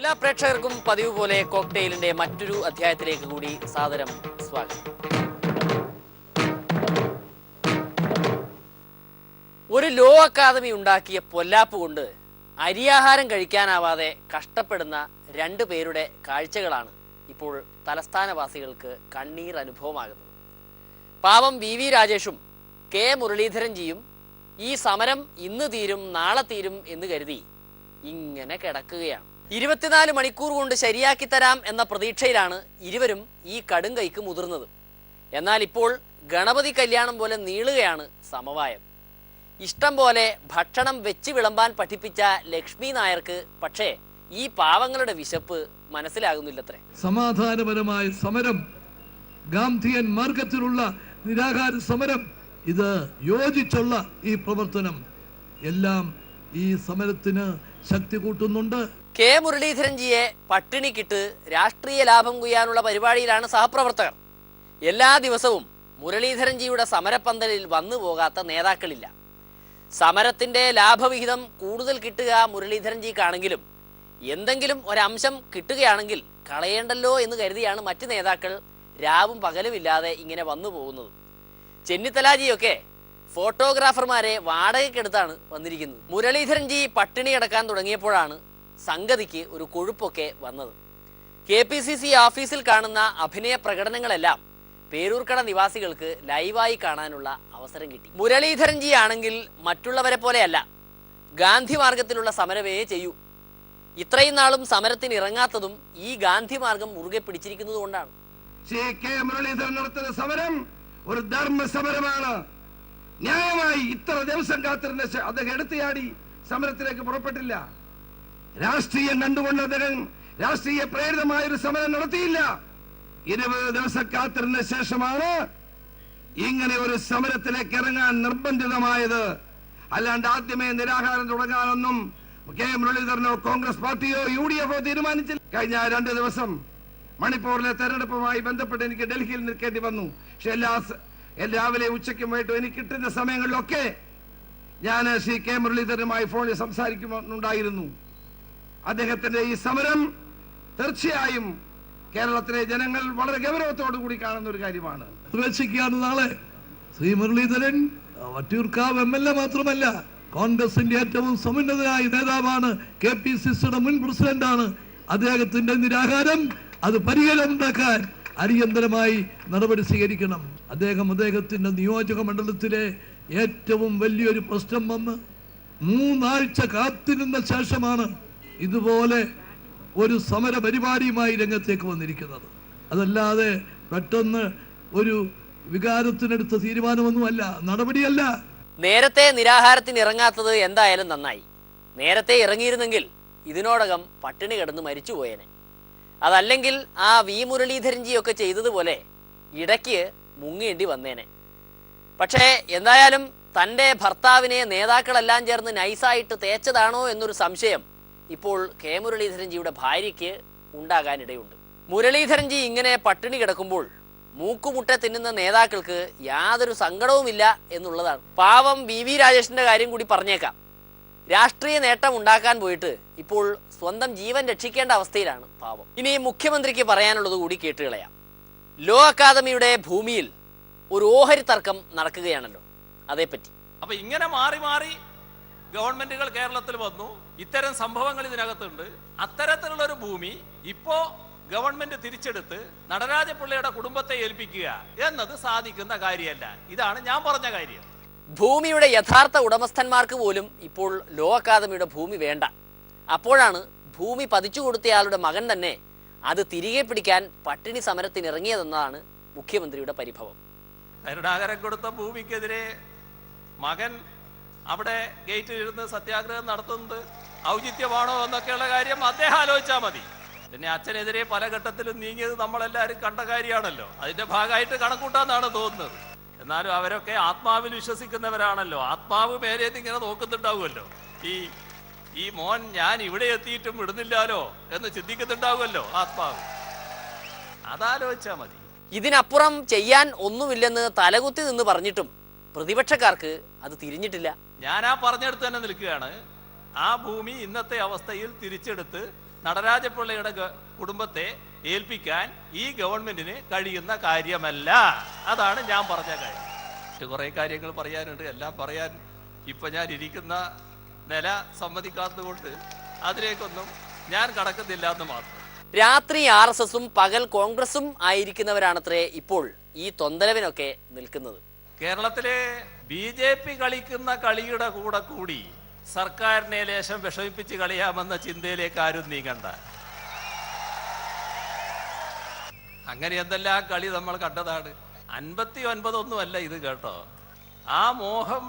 എല്ലാ പ്രേക്ഷകർക്കും പതിവ് പോലെ കോക്ടെയിലിന്റെ മറ്റൊരു അധ്യായത്തിലേക്ക് കൂടി സാദരം സ്വാഗതം. ഒരു ലോ അക്കാദമി ഉണ്ടാക്കിയ പൊല്ലാപ്പ് കൊണ്ട് അരിയാഹാരം കഴിക്കാനാവാതെ കഷ്ടപ്പെടുന്ന രണ്ടു പേരുടെ കാഴ്ചകളാണ് ഇപ്പോൾ തലസ്ഥാനവാസികൾക്ക് കണ്ണീർ അനുഭവമാകുന്നത്. പാവം വി രാജേഷും കെ മുരളീധരൻജിയും ഈ സമരം ഇന്ന് തീരും നാളെ തീരും എന്ന് കരുതി ഇങ്ങനെ കിടക്കുകയാണ്. 24 മണിക്കൂർ കൊണ്ട് ശരിയാക്കി തരാം എന്ന പ്രതീക്ഷയിലാണ് ഇരുവരും ഈ കടും കൈക്ക് മുതിർന്നത്. എന്നാൽ ഇപ്പോൾ ഗണപതി കല്യാണം പോലെ നീളുകയാണ് സമവായം. ഇഷ്ടം പോലെ ഭക്ഷണം വെച്ച് വിളമ്പാൻ പഠിപ്പിച്ച ലക്ഷ്മി നായർക്ക് പക്ഷേ ഈ പാവങ്ങളുടെ വിശപ്പ് മനസ്സിലാകുന്നില്ലത്രേ. സമാധാനപരമായ സമരം, ഗാന്ധിയൻ മാർഗത്തിലുള്ള നിരാഹാര സമരം, ഇത് യോജിച്ചുള്ള ഈ പ്രവർത്തനം എല്ലാം ഈ സമരത്തിന് ശക്തി കൂട്ടുന്നുണ്ട്. കെ മുരളീധരൻജിയെ പട്ടിണിക്കിട്ട് രാഷ്ട്രീയ ലാഭം കൊയ്യാനുള്ള പരിപാടിയിലാണ് സഹപ്രവർത്തകർ. എല്ലാ ദിവസവും മുരളീധരൻജിയുടെ സമരപ്പന്തലിൽ വന്നു പോകാത്ത നേതാക്കളില്ല. സമരത്തിന്റെ ലാഭവിഹിതം കൂടുതൽ കിട്ടുക മുരളീധരൻജിക്കാണെങ്കിലും എന്തെങ്കിലും ഒരംശം കിട്ടുകയാണെങ്കിൽ കളയേണ്ടല്ലോ എന്ന് കരുതിയാണ് മറ്റു നേതാക്കൾ രാവും പകലുമില്ലാതെ ഇങ്ങനെ വന്നു പോകുന്നത്. ചെന്നിത്തലാജിയൊക്കെ ഫോട്ടോഗ്രാഫർമാരെ വാടകയ്ക്കെടുത്താണ് വന്നിരിക്കുന്നത്. മുരളീധരൻജി പട്ടിണി കിടക്കാൻ തുടങ്ങിയപ്പോഴാണ് സംഗതിക്ക് ഒരു കൊഴുപ്പൊക്കെ വന്നത്. KPCC ഓഫീസിൽ കാണുന്ന അഭിനയ പ്രകടനങ്ങളെല്ലാം പേരൂർക്കട നിവാസികൾക്ക് ലൈവായി കാണാനുള്ള അവസരം കിട്ടി. മുരളീധരൻജി ആണെങ്കിൽ മറ്റുള്ളവരെ പോലെയല്ല, ഗാന്ധി മാർഗത്തിലുള്ള സമരമേ ചെയ്യൂ. ഇത്രയും നാളും സമരത്തിന് ഇറങ്ങാത്തതും ഈ ഗാന്ധി മാർഗം മുറുകെ പിടിച്ചിരിക്കുന്നത് കൊണ്ടാണ്. കെ മുരളീധരൻ നടത്തുന്ന സമരം ഒരു ധർമ്മ സമരമാണ്. ന്യായമായി ഇത്ര ദിവസം കാത്തിരുന്ന അദ്ദേഹം എടുത്തിയാടി സമരത്തിലേക്ക് പുറപ്പെട്ടില്ല. രാഷ്ട്രീയം കണ്ടുകൊണ്ട് അദ്ദേഹം രാഷ്ട്രീയ പ്രേരിതമായ ഒരു സമരം നടത്തിയില്ല. 20 ദിവസം കാത്തിരുന്ന ശേഷമാണ് ഇങ്ങനെ ഒരു സമരത്തിലേക്ക് ഇറങ്ങാൻ നിർബന്ധിതമായത്. അല്ലാണ്ട് ആദ്യമേ നിരാഹാരം തുടങ്ങാനൊന്നും കെ മുരളീധരനോ കോൺഗ്രസ് പാർട്ടിയോ UDF തീരുമാനിച്ചില്ല. കഴിഞ്ഞ 2 ദിവസം മണിപ്പൂരിലെ തെരഞ്ഞെടുപ്പുമായി ബന്ധപ്പെട്ട് എനിക്ക് ഡൽഹിയിൽ നിൽക്കേണ്ടി വന്നു. പക്ഷെ രാവിലെ ഉച്ചയ്ക്കും വൈകിട്ടും എനിക്ക് കിട്ടുന്ന സമയങ്ങളിലൊക്കെ ഞാൻ ശ്രീ കെ മുരളീധരനുമായി ഫോണിൽ സംസാരിക്കുന്നുണ്ടായിരുന്നു. അദ്ദേഹത്തിന്റെ ഈ സമരം തീർച്ചയായും കേരളത്തിലെ ജനങ്ങൾ വളരെ ഗൗരവത്തോടു കൂടി കാണുന്ന ഒരു കാര്യമാണ്. പ്രവേശിക്കുകയാണ് നാളെ. ശ്രീ മുരളീധരൻ വട്ടിയൂർക്കാവ് MLA മാത്രമല്ല, കോൺഗ്രസിന്റെ ഏറ്റവും സമുന്നതനായ നേതാവാണ്, KPCCയുടെ മുൻ പ്രസിഡന്റാണ്. അദ്ദേഹത്തിന്റെ നിരാഹാരം അത് പരിഹാരമുണ്ടാക്കാൻ അടിയന്തരമായി നടപടി സ്വീകരിക്കണം. അദ്ദേഹത്തിന്റെ നിയോജക മണ്ഡലത്തിലെ ഏറ്റവും വലിയൊരു പ്രശ്നം വന്ന് 3 ആഴ്ച കാത്തിരുന്ന ശേഷമാണ് ഇതുപോലെ ഒരു സമര പരിപാടിയുമായി രംഗത്തേക്ക് വന്നിരിക്കുന്നത്. അതല്ലാതെ പെട്ടെന്ന് ഒരു വികാരത്തിനെടുത്ത തീരുമാനമൊന്നുമല്ല, നടപടിയല്ല. നേരത്തെ നിരാഹാരത്തിന് ഇറങ്ങാത്തത് എന്തായാലും നന്നായി. നേരത്തെ ഇറങ്ങിയിരുന്നെങ്കിൽ ഇതിനോടകം പട്ടിണി കിടന്ന് മരിച്ചുപോയേനെ. അതല്ലെങ്കിൽ ആ വി മുരളീധരൻജിയൊക്കെ ചെയ്തതുപോലെ ഇടയ്ക്ക് മുങ്ങേണ്ടി വന്നേനെ. പക്ഷേ എന്തായാലും തൻ്റെ ഭർത്താവിനെ നേതാക്കളെല്ലാം ചേർന്ന് നൈസായിട്ട് തേച്ചതാണോ എന്നൊരു സംശയം ഇപ്പോൾ കെ മുരളീധരൻജിയുടെ ഭാര്യയ്ക്ക് ഉണ്ടാകാനിടയുണ്ട്. മുരളീധരൻജി ഇങ്ങനെ പട്ടിണി കിടക്കുമ്പോൾ മൂക്കുമുട്ട തിന്നുന്ന നേതാക്കൾക്ക് യാതൊരു സങ്കടവുമില്ല എന്നുള്ളതാണ്. പാവം വി രാജേഷിന്റെ കാര്യം കൂടി പറഞ്ഞേക്കാം. രാഷ്ട്രീയ നേട്ടം ഉണ്ടാക്കാൻ പോയിട്ട് ഇപ്പോൾ സ്വന്തം ജീവൻ രക്ഷിക്കേണ്ട അവസ്ഥയിലാണ് പാവം. ഇനി മുഖ്യമന്ത്രിക്ക് പറയാനുള്ളത് കൂടി കേട്ടുകളയാം. ലോ അക്കാദമിയുടെ ഭൂമിയിൽ ഒരു ഓഹരി തർക്കം നടക്കുകയാണല്ലോ, അതേപ്പറ്റി. അപ്പൊ ഇങ്ങനെ മാറി മാറി ഗവൺമെന്റുകൾ കേരളത്തിൽ വന്നു. ഇത്തരം സംഭവങ്ങൾ ഇതിനകത്തുണ്ട്. അത്തരത്തിലുള്ള ഒരു ഭൂമി ഇപ്പോ ഗവൺമെന്റ് തിരിച്ചെടുത്ത് നടരാജപിള്ളയുടെ കുടുംബത്തെ ഏൽപ്പിക്കുക എന്നത് സാധിക്കുന്ന കാര്യമല്ല. ഇതാണ് ഞാൻ പറഞ്ഞ കാര്യം. ഭൂമിയുടെ യഥാർത്ഥ ഉടമസ്ഥന്മാർക്ക് പോലും ഇപ്പോൾ ലോ അക്കാദമിയുടെ ഭൂമി വേണ്ട. അപ്പോഴാണ് ഭൂമി പതിച്ചു കൊടുത്തയാളുടെ മകൻ തന്നെ അത് തിരികെ പിടിക്കാൻ പട്ടിണി സമരത്തിന് ഇറങ്ങിയതെന്നതാണ് മുഖ്യമന്ത്രിയുടെ പരിഭവം. കരുണാകരൻ കൊടുത്ത ഭൂമിക്കെതിരെ മകൻ അവിടെ ഗേറ്റിൽ ഇരുന്ന് സത്യാഗ്രഹം നടത്തുന്നത് ഔചിത്യമാണോ എന്നൊക്കെയുള്ള കാര്യം അദ്ദേഹം ആലോചിച്ചാൽ മതി. പിന്നെ അച്ഛനെതിരെ പല ഘട്ടത്തിലും നീങ്ങിയത് നമ്മളെല്ലാവരും കണ്ട കാര്യമാണല്ലോ. അതിന്റെ ഭാഗമായിട്ട് കണക്കൂട്ടാന്നാണ് തോന്നുന്നത്. എന്നാലും അവരൊക്കെ ആത്മാവിൽ വിശ്വസിക്കുന്നവരാണല്ലോ. ആത്മാവ് മേലേന്ന് ഇങ്ങനെ നോക്കുന്നുണ്ടാവുമല്ലോ. ഈ മോൻ ഞാൻ ഇവിടെ എത്തിയിട്ടും വിടുന്നില്ലാലോ എന്ന് ചിന്തിക്കുന്നുണ്ടാവുമല്ലോ ആത്മാവ്. അതാലോചിച്ചാൽ മതി. ഇതിനപ്പുറം ചെയ്യാൻ ഒന്നുമില്ലെന്ന് തലകുത്തി നിന്ന് പറഞ്ഞിട്ടും പ്രതിപക്ഷക്കാർക്ക് അത് തിരിഞ്ഞിട്ടില്ല. ഞാൻ ആ പറഞ്ഞെടുത്ത് തന്നെ നിൽക്കുകയാണ്. ആ ഭൂമി ഇന്നത്തെ അവസ്ഥയിൽ തിരിച്ചെടുത്ത് നടരാജപിള്ളയുടെ കുടുംബത്തെ ഏൽപ്പിക്കാൻ ഈ ഗവൺമെന്റിന് കഴിയുന്ന കാര്യമല്ല. അതാണ് ഞാൻ പറഞ്ഞ കാര്യം. കുറേ കാര്യങ്ങൾ പറയാനുണ്ട്. എല്ലാം പറയാൻ ഇപ്പം ഞാൻ ഇരിക്കുന്ന നില സമ്മതിക്കാത്തതുകൊണ്ട് അതിലേക്കൊന്നും ഞാൻ കടക്കുന്നില്ല എന്ന് മാത്രം. രാത്രി RSSും പകൽ കോൺഗ്രസും ആയിരിക്കുന്നവരാണത്രേ ഇപ്പോൾ ഈ തൊന്തരവിനൊക്കെ നിൽക്കുന്നത്. കേരളത്തിലെ BJP കളിക്കുന്ന കളിയുടെ കൂടെ കൂടി സർക്കാരിനെ ലേശം വിഷമിപ്പിച്ച് കളിയാമെന്ന ചിന്തയിലേക്ക് ആരും നീങ്ങണ്ട. അങ്ങനെ എന്തെല്ലാം കളി നമ്മൾ കണ്ടതാണ്. 59 ഒന്നുമല്ല ഇത് കേട്ടോ. ആ മോഹം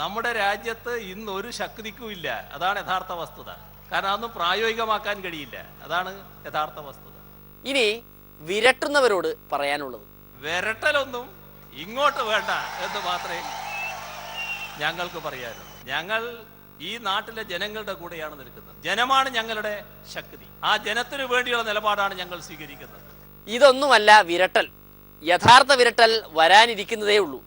നമ്മുടെ രാജ്യത്ത് ഇന്നൊരു ശക്തിക്കും ഇല്ല. അതാണ് യഥാർത്ഥ വസ്തുത. കാരണം അതൊന്നും പ്രായോഗികമാക്കാൻ കഴിയില്ല. അതാണ് യഥാർത്ഥ വസ്തുത. ഇനി വിരട്ടുന്നവരോട് പറയാനുള്ളത്, വിരട്ടലൊന്നും ഇങ്ങോട്ട് വേണ്ട എന്ന് മാത്രമേ ഞങ്ങൾക്ക് പറയാനുള്ളൂ. ഞങ്ങൾ ഈ നാട്ടിലെ ജനങ്ങളുടെ കൂടെയാണ് നിൽക്കുന്നത്. ജനമാണ് ഞങ്ങളുടെ ശക്തി. ആ ജനത്തിനു വേണ്ടിയുള്ള നിലപാടാണ് ഞങ്ങൾ സ്വീകരിക്കുന്നത്. ഇതൊന്നുമല്ല വിരട്ടൽ. യഥാർത്ഥ വിരട്ടൽ വരാനിരിക്കുന്നതേ ഉള്ളൂ.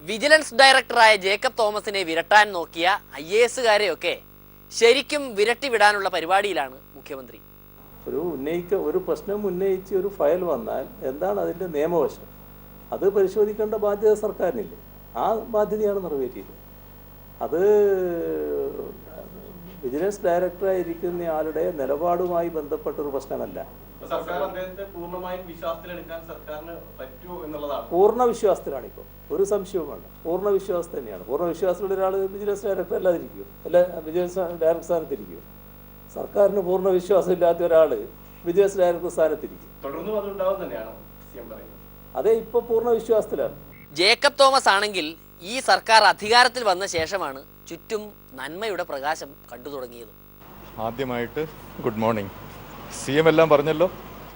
വിജിലൻസ് ഡയറക്ടറായ ജേക്കബ് തോമസിനെ വിരട്ടാൻ നോക്കിയ IASകാരെയൊക്കെ ശരിക്കും വിരട്ടിവിടാനുള്ള പരിപാടിയിലാണ് മുഖ്യമന്ത്രി. ഒരു പ്രശ്നം ഉന്നയിച്ച് ഒരു ഫയൽ വന്നാൽ എന്താണ് അതിൻ്റെ നിയമവശം, അത് പരിശോധിക്കേണ്ട ബാധ്യത സർക്കാരിനില്ലേ? ആ ബാധ്യതയാണ് നിറവേറ്റിയത്. അത് വിജിലൻസ് ഡയറക്ടറായിരിക്കുന്ന ആളുടെ നിലപാടുമായി ബന്ധപ്പെട്ടൊരു പ്രശ്നമല്ല. പൂർണ്ണ വിശ്വാസത്തിലാണ് ഇപ്പോൾ, ഒരു സംശയവും വേണ്ട. പൂർണ്ണ വിശ്വാസം തന്നെയാണ്. പൂർണ്ണ വിശ്വാസത്തിലുള്ള ഒരാൾ വിജിലൻസ് ഡയറക്ടർ അല്ലാതിരിക്കും, അല്ല വിജിലൻസ് ഡയറക്ടർ സ്ഥാനത്തിരിക്കും. സർക്കാരിന് പൂർണ്ണ വിശ്വാസം ഇല്ലാത്ത ഒരാൾ വിജിലൻസ് ഡയറക്ടർ സ്ഥാനത്തിരിക്കും. തുടർന്നും അതുണ്ടാവും തന്നെയാണ് പറയുന്നത്. അതെ, ഇപ്പൊ പൂർണ്ണ വിശ്വാസത്തിലാണ്. ജേക്കബ് തോമസ് ആണെങ്കിൽ ഈ സർക്കാർ അധികാരത്തിൽ വന്ന ശേഷമാണ് ചുറ്റും നന്മയുടെ പ്രകാശം കണ്ടു തുടങ്ങിയത്. ആദ്യമായിട്ട് ഗുഡ് മോർണിംഗ്. CM എല്ലാം പറഞ്ഞല്ലോ,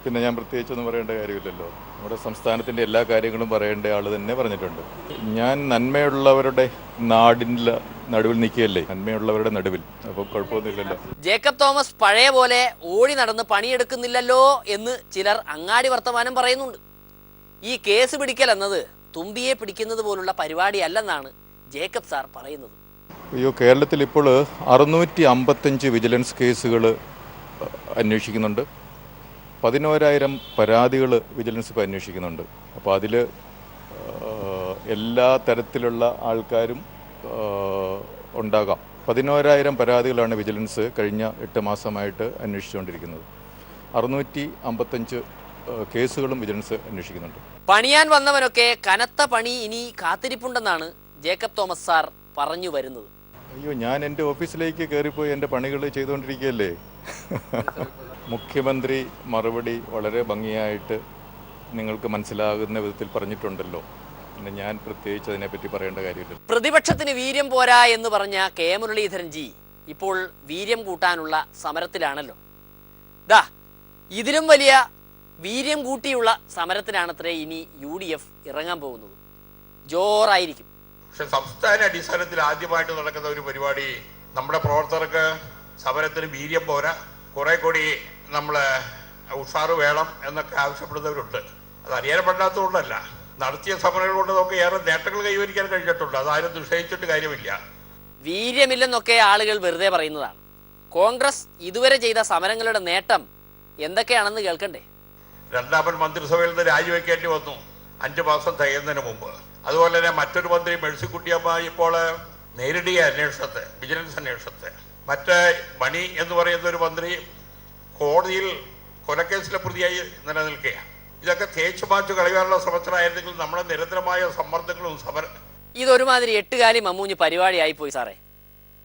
പിന്നെ ഞാൻ പ്രത്യേകിച്ചൊന്നും പറയേണ്ട കാര്യമില്ലല്ലോ. നമ്മുടെ സംസ്ഥാനത്തിൻ്റെ എല്ലാ കാര്യങ്ങളും പറയേണ്ട ആൾ തന്നെ പറഞ്ഞിട്ടുണ്ട്. ഞാൻ നന്മയുള്ളവരുടെ നാടിൻ്റെ നടുവിൽ നിൽക്കുകയല്ലേ, നന്മയുള്ളവരുടെ നടുവിൽ, അപ്പോൾ കുഴപ്പമൊന്നുമില്ലല്ലോ. ജേക്കബ് തോമസ് പഴയ പോലെ ഓടി നടന്ന് പണിയെടുക്കുന്നില്ലല്ലോ എന്ന് ചിലർ അങ്ങാടി വർത്തമാനം പറയുന്നുണ്ട്. ഈ കേസ് പിടിക്കൽ എന്നത് തുമ്പിയെ പിടിക്കുന്നത് പോലുള്ള പരിപാടിയല്ലെന്നാണ് ജേക്കബ് സാർ പറയുന്നത്. അയ്യോ, കേരളത്തിൽ ഇപ്പോൾ 655 വിജിലൻസ് കേസുകൾ അന്വേഷിക്കുന്നുണ്ട്. 11,000 പരാതികൾ വിജിലൻസ് ഇപ്പോൾ അന്വേഷിക്കുന്നുണ്ട്. അപ്പോൾ അതിൽ എല്ലാ തരത്തിലുള്ള ആൾക്കാരും ഉണ്ടാകാം. 11,000 പരാതികളാണ് വിജിലൻസ് കഴിഞ്ഞ 8 മാസമായിട്ട് അന്വേഷിച്ചുകൊണ്ടിരിക്കുന്നത്. 655 കേസുകളും വിജിലൻസ് അന്വേഷിക്കുന്നുണ്ട്. പണിയാൻ വന്നവനൊക്കെ കനത്ത പണി ഇനി കാത്തിരിപ്പുണ്ടെന്നാണ് ജേക്കബ് തോമസ് സാർ പറഞ്ഞു വരുന്നത്. അയ്യോ, ഞാൻ എൻ്റെ ഓഫീസിലേക്ക് കയറിപ്പോയി എൻ്റെ പണികൾ ചെയ്തുകൊണ്ടിരിക്കുകയല്ലേ. മുഖ്യമന്ത്രി മറുപടി വളരെ ഭംഗിയായിട്ട് നിങ്ങൾക്ക് മനസ്സിലാകുന്ന വിധത്തിൽ പറഞ്ഞിട്ടുണ്ടല്ലോ. പിന്നെ ഞാൻ പ്രത്യേകിച്ച് അതിനെപ്പറ്റി പറയേണ്ട കാര്യമില്ല. പ്രതിപക്ഷത്തിന് വീര്യം പോരാ എന്ന് പറഞ്ഞ K മുരളീധരൻ ജി ഇപ്പോൾ വീര്യം കൂട്ടാനുള്ള സമരത്തിലാണല്ലോ. ഇതിലും വലിയ വീര്യം കൂട്ടിയുള്ള സമരത്തിനാണത്രേ ഇനി UDF ഇറങ്ങാൻ പോകുന്നത്. ജോറായിരിക്കും. പക്ഷെ സംസ്ഥാന അടിസ്ഥാനത്തിൽ ആദ്യമായിട്ട് നടക്കുന്ന ഒരു പരിപാടി, നമ്മുടെ പ്രവർത്തകർക്ക് സമരത്തിന് വീര്യം പോരാ, കുറെ കൂടി നമ്മൾ ഉഷാറ് വേണം എന്നൊക്കെ ആവശ്യപ്പെടുന്നവരുണ്ട്. അത് അറിയാനപ്പെടാത്തതുകൊണ്ടല്ല, നടത്തിയ സമരങ്ങൾ കൊണ്ട് നമുക്ക് ഏറെ നേട്ടങ്ങൾ കൈവരിക്കാൻ കഴിഞ്ഞിട്ടുണ്ട്. അതാരും നിഷേധിച്ചിട്ട് കാര്യമില്ല. വീര്യമില്ലെന്നൊക്കെ ആളുകൾ വെറുതെ പറയുന്നതാണ്. കോൺഗ്രസ് ഇതുവരെ ചെയ്ത സമരങ്ങളുടെ നേട്ടം എന്തൊക്കെയാണെന്ന് കേൾക്കണ്ടേ. രണ്ടാമൻ മന്ത്രിസഭയിൽ നിന്ന് രാജിവെക്കേണ്ടി വന്നു 5 മാസം തികയുന്നതിന് മുമ്പ്. അതുപോലെ തന്നെ മറ്റൊരു മന്ത്രി മേഴ്സിക്കുട്ടിയമ്മ ഇപ്പോൾ നേരിടുക അന്വേഷണത്തെ, വിജിലൻസ് അന്വേഷണത്തെ. മറ്റ് മണി എന്ന് പറയുന്ന ഒരു മന്ത്രി കോടതിയിൽ കൊലക്കേസിലെ പ്രതിയായി നിലനിൽക്കുകയാണ്. ഇതൊക്കെ തേച്ചു മാച്ചു കളയാനുള്ള ശ്രമത്തിലായിരുന്നെങ്കിൽ നമ്മുടെ നിരന്തരമായ സമ്മർദ്ദങ്ങളും ഇതൊരുമാതിരി 8 കാലി മമ്മൂഞ്ഞ് പരിപാടിയായി പോയി സാറേ.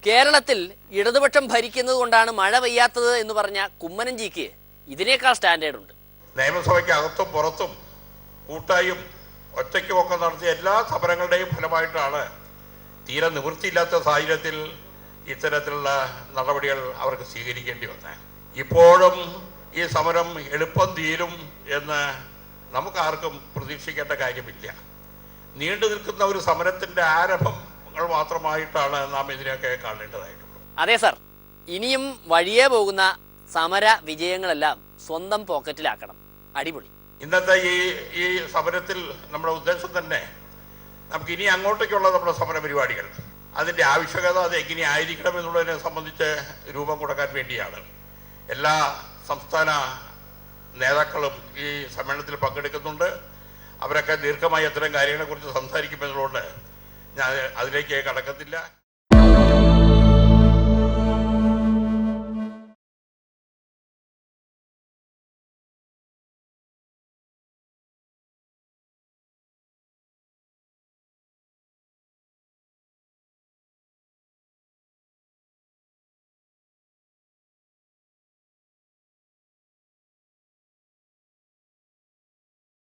കേരളത്തിൽ ഇടതുപക്ഷം ഭരിക്കുന്നത് കൊണ്ടാണ് മഴ പെയ്യാത്തത് എന്ന് പറഞ്ഞ കുമ്മനംജിക്ക് ഇതിനേക്കാൾ സ്റ്റാൻഡേർഡ് ഉണ്ട്. നിയമസഭയ്ക്ക് അകത്തും പുറത്തും കൂട്ടായും ഒറ്റയ്ക്കും ഒക്കെ നടത്തിയ എല്ലാ സമരങ്ങളുടെയും ഫലമായിട്ടാണ് തീരെ നിവൃത്തിയില്ലാത്ത സാഹചര്യത്തിൽ ഇത്തരത്തിലുള്ള നടപടികൾ അവർക്ക് സ്വീകരിക്കേണ്ടി വന്നത്. ഇപ്പോഴും ഈ സമരം എളുപ്പം തീരും എന്ന് നമുക്കാർക്കും പ്രതീക്ഷിക്കേണ്ട കാര്യമില്ല. നീണ്ടു നിൽക്കുന്ന ഒരു സമരത്തിൻ്റെ ആരംഭങ്ങൾ മാത്രമായിട്ടാണ് നാം ഇതിനെയൊക്കെ കാണേണ്ടതായിട്ടുള്ളത്. അതെ സാർ, ഇനിയും വഴിയേ പോകുന്ന സമര വിജയങ്ങളെല്ലാം സ്വന്തം പോക്കറ്റിലാക്കണം. അടിപൊളി. ഇന്നത്തെ ഈ സമരത്തിൽ നമ്മുടെ ഉദ്ദേശം തന്നെ നമുക്ക് ഇനി അങ്ങോട്ടേക്കുള്ള നമ്മുടെ സമര പരിപാടികൾ, അതിൻ്റെ ആവശ്യകത അത് എങ്ങനെ ആയിരിക്കണം എന്നുള്ളതിനെ സംബന്ധിച്ച് രൂപം കൊടുക്കാൻ വേണ്ടിയാണ്. എല്ലാ സംസ്ഥാന നേതാക്കളും ഈ സമ്മേളനത്തിൽ പങ്കെടുക്കുന്നുണ്ട്. അവരൊക്കെ ദീർഘമായി അത്തരം കാര്യങ്ങളെക്കുറിച്ച് സംസാരിക്കുമെന്നുള്ളത് ഞാൻ അതിലേക്ക് കടക്കത്തില്ല.